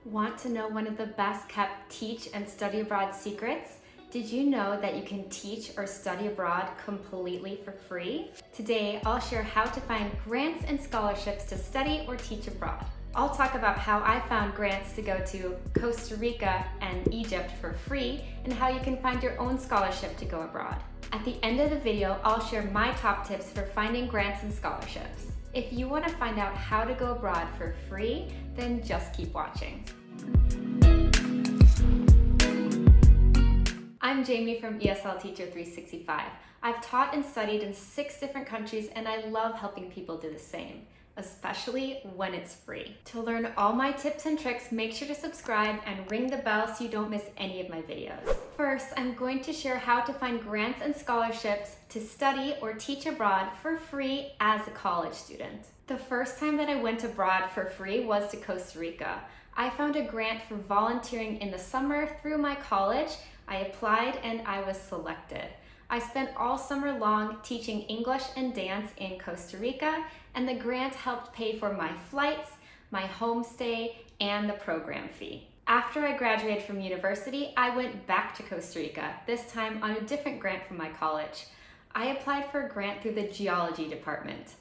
Want to know one of the best kept teach and study abroad secrets? Did you know that you can teach or study abroad completely for free? Today, I'll share how to find grants and scholarships to study or teach abroad. I'll talk about how I found grants to go to Costa Rica and Egypt for free and how you can find your own scholarship to go abroad. At the end of the video, I'll share my top tips for finding grants and scholarships. If you want to find out how to go abroad for free, then just keep watching. I'm Jamie from ESL Teacher 365. I've taught and studied in 6 different countries, and I love helping people do the same, especially when it's free. To learn all my tips and tricks, make sure to subscribe and ring the bell so you don't miss any of my videos. First, I'm going to share how to find grants and scholarships to study or teach abroad for free as a college student. The first time that I went abroad for free was to Costa Rica. I found a grant for volunteering in the summer through my college. I applied and I was selected. I spent all summer long teaching English and dance in Costa Rica, and the grant helped pay for my flights, my homestay, and the program fee. After I graduated from university, I went back to Costa Rica, this time on a different grant from my college. I applied for a grant through the geology department.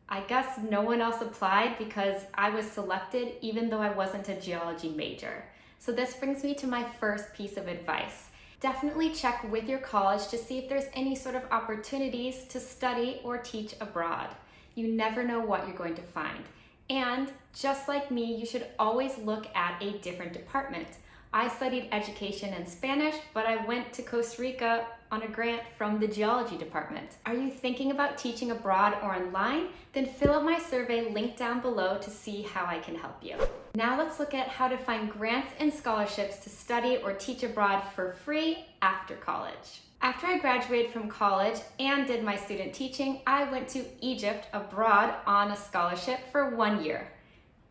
I guess no one else applied because I was selected even though I wasn't a geology major. So this brings me to my first piece of advice. Definitely check with your college to see if there's any sort of opportunities to study or teach abroad. You never know what you're going to find. And just like me, you should always look at a different department. I studied education and Spanish, but I went to Costa Rica on a grant from the geology department. Are you thinking about teaching abroad or online? Then fill out my survey linked down below to see how I can help you. Now let's look at how to find grants and scholarships to study or teach abroad for free after college. After I graduated from college and did my student teaching, I went to Egypt abroad on a scholarship for 1 year.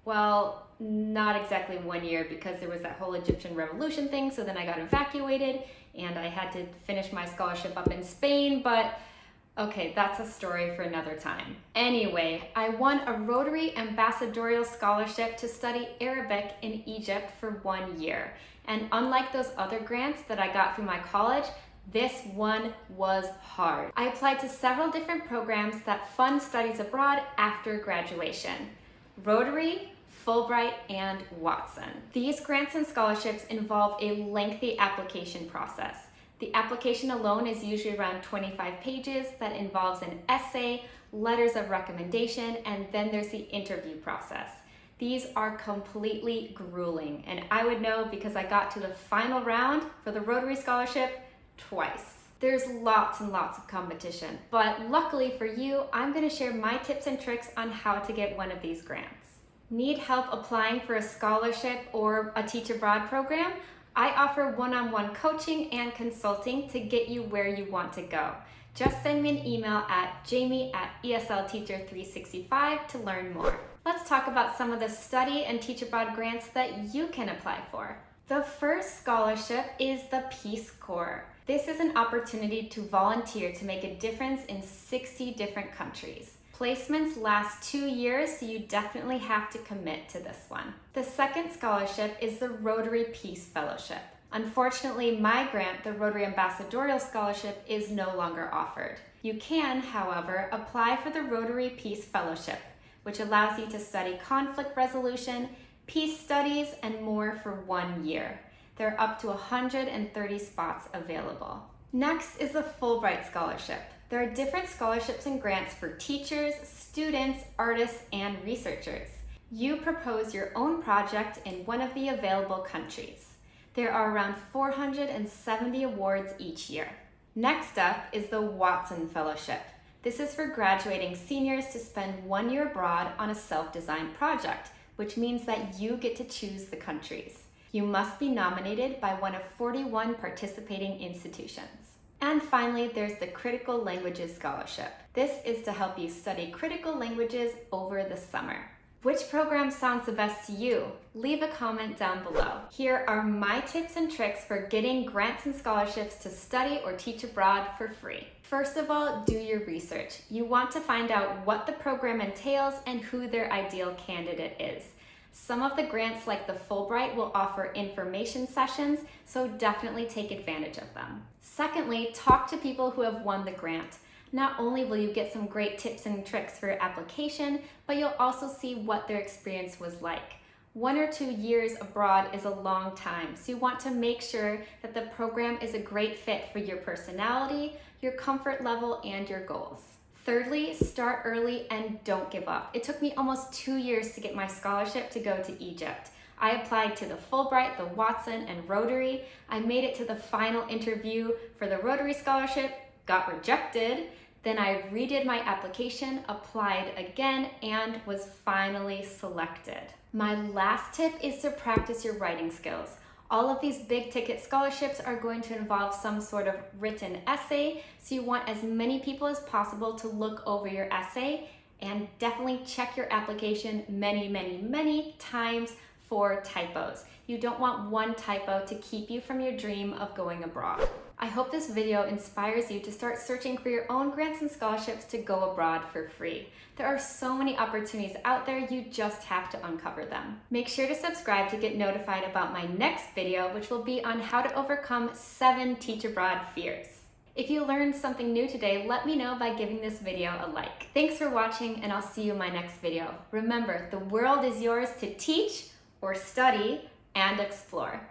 Well, not exactly 1 year because there was that whole Egyptian revolution thing, so then I got evacuated and I had to finish my scholarship up in Spain, but okay, that's a story for another time. Anyway, I won a Rotary Ambassadorial Scholarship to study Arabic in Egypt for 1 year. And unlike those other grants that I got through my college, this one was hard. I applied to several different programs that fund studies abroad after graduation. Rotary, Fulbright, and Watson. These grants and scholarships involve a lengthy application process. The application alone is usually around 25 pages that involves an essay, letters of recommendation, and then there's the interview process. These are completely grueling, and I would know because I got to the final round for the Rotary Scholarship twice. There's lots and lots of competition, but luckily for you, I'm going to share my tips and tricks on how to get one of these grants. Need help applying for a scholarship or a Teach Abroad program? I offer one-on-one coaching and consulting to get you where you want to go. Just send me an email at jamie@eslteacher365 to learn more. Let's talk about some of the study and Teach Abroad grants that you can apply for. The first scholarship is the Peace Corps. This is an opportunity to volunteer to make a difference in 60 different countries. Placements last 2 years, so you definitely have to commit to this one. The second scholarship is the Rotary Peace Fellowship. Unfortunately, my grant, the Rotary Ambassadorial Scholarship, is no longer offered. You can, however, apply for the Rotary Peace Fellowship, which allows you to study conflict resolution, peace studies, and more for 1 year. There are up to 130 spots available. Next is the Fulbright Scholarship. There are different scholarships and grants for teachers, students, artists, and researchers. You propose your own project in one of the available countries. There are around 470 awards each year. Next up is the Watson Fellowship. This is for graduating seniors to spend 1 year abroad on a self-designed project, which means that you get to choose the countries. You must be nominated by one of 41 participating institutions. And finally, there's the Critical Languages Scholarship. This is to help you study critical languages over the summer. Which program sounds the best to you? Leave a comment down below. Here are my tips and tricks for getting grants and scholarships to study or teach abroad for free. First of all, do your research. You want to find out what the program entails and who their ideal candidate is. Some of the grants, like the Fulbright, will offer information sessions, so definitely take advantage of them. Secondly, talk to people who have won the grant. Not only will you get some great tips and tricks for your application, but you'll also see what their experience was like. 1 or 2 years abroad is a long time, so you want to make sure that the program is a great fit for your personality, your comfort level, and your goals. Thirdly, start early and don't give up. It took me almost 2 years to get my scholarship to go to Egypt. I applied to the Fulbright, the Watson, and Rotary. I made it to the final interview for the Rotary scholarship, got rejected. Then I redid my application, applied again, and was finally selected. My last tip is to practice your writing skills. All of these big ticket scholarships are going to involve some sort of written essay, so you want as many people as possible to look over your essay, and definitely check your application many times for typos. You don't want one typo to keep you from your dream of going abroad. I hope this video inspires you to start searching for your own grants and scholarships to go abroad for free. There are so many opportunities out there, you just have to uncover them. Make sure to subscribe to get notified about my next video, which will be on how to overcome 7 teach abroad fears. If you learned something new today, let me know by giving this video a like. Thanks for watching, and I'll see you in my next video. Remember, the world is yours to teach or study and explore.